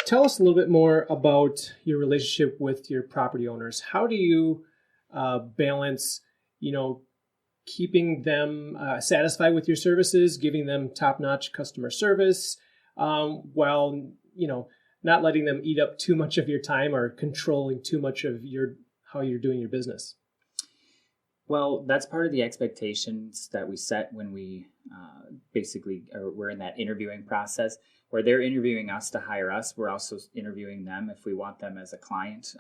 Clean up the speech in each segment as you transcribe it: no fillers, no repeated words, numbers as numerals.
tell us a little bit more about your relationship with your property owners. How do you balance, keeping them satisfied with your services, giving them top-notch customer service, while, not letting them eat up too much of your time or controlling too much of how you're doing your business? Well, that's part of the expectations that we set when we we're in that interviewing process where they're interviewing us to hire us. We're also interviewing them if we want them as a client.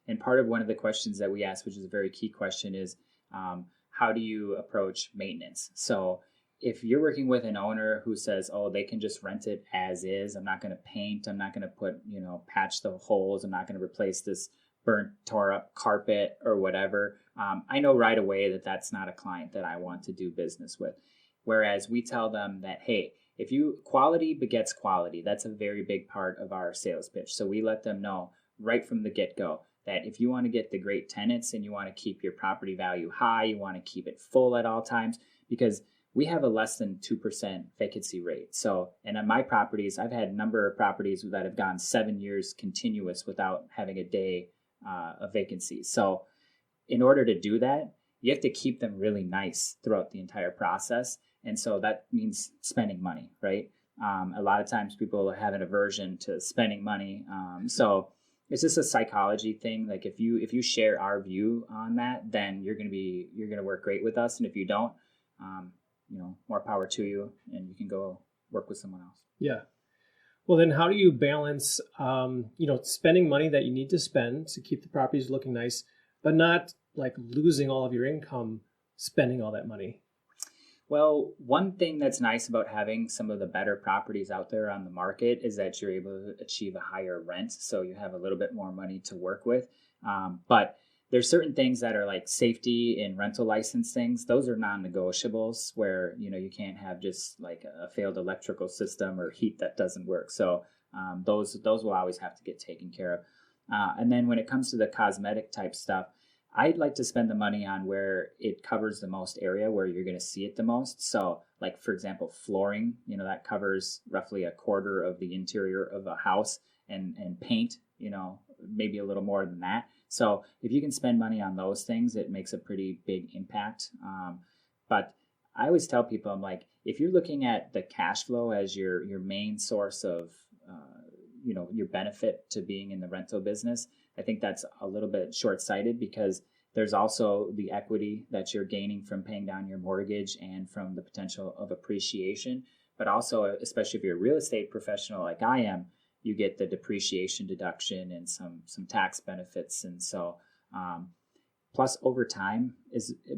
And part of one of the questions that we ask, which is a very key question, is how do you approach maintenance? So if you're working with an owner who says, oh, they can just rent it as is, I'm not going to paint, I'm not going to put, patch the holes, I'm not going to replace this burnt, tore up carpet or whatever, I know right away that that's not a client that I want to do business with. Whereas we tell them that, hey, quality begets quality. That's a very big part of our sales pitch. So we let them know right from the get-go that if you want to get the great tenants and you want to keep your property value high, you want to keep it full at all times, because we have a less than 2% vacancy rate. So, and on my properties, I've had a number of properties that have gone 7 years continuous without having a day of vacancy. So in order to do that, you have to keep them really nice throughout the entire process. And so that means spending money, right? A lot of times people have an aversion to spending money. So it's just a psychology thing. Like if you share our view on that, then you're going to work great with us. And if you don't, more power to you, and you can go work with someone else. Yeah. Well, then how do you balance, spending money that you need to spend to keep the properties looking nice, but not like losing all of your income spending all that money? Well, one thing that's nice about having some of the better properties out there on the market is that you're able to achieve a higher rent. So you have a little bit more money to work with. But there's certain things that are like safety and rental license things. Those are non-negotiables where, you can't have just like a failed electrical system or heat that doesn't work. So those will always have to get taken care of. And then when it comes to the cosmetic type stuff, I'd like to spend the money on where it covers the most area, where you're going to see it the most. So like, for example, flooring, that covers roughly a quarter of the interior of a house, and paint, maybe a little more than that. So if you can spend money on those things, it makes a pretty big impact. But I always tell people, I'm like, if you're looking at the cash flow as your main source of, your benefit to being in the rental business, I think that's a little bit short-sighted, because there's also the equity that you're gaining from paying down your mortgage and from the potential of appreciation. But also, especially if you're a real estate professional like I am, you get the depreciation deduction and some tax benefits. And so, plus over time,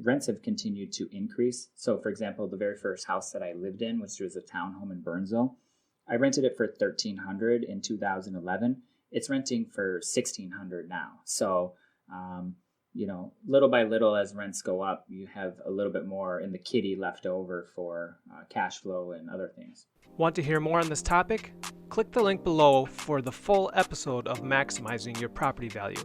rents have continued to increase. So for example, the very first house that I lived in, which was a townhome in Burnsville, I rented it for $1,300 in 2011. It's renting for $1,600 now. So, little by little, as rents go up, you have a little bit more in the kitty left over for cash flow and other things. Want to hear more on this topic? Click the link below for the full episode of Maximizing Your Property Value.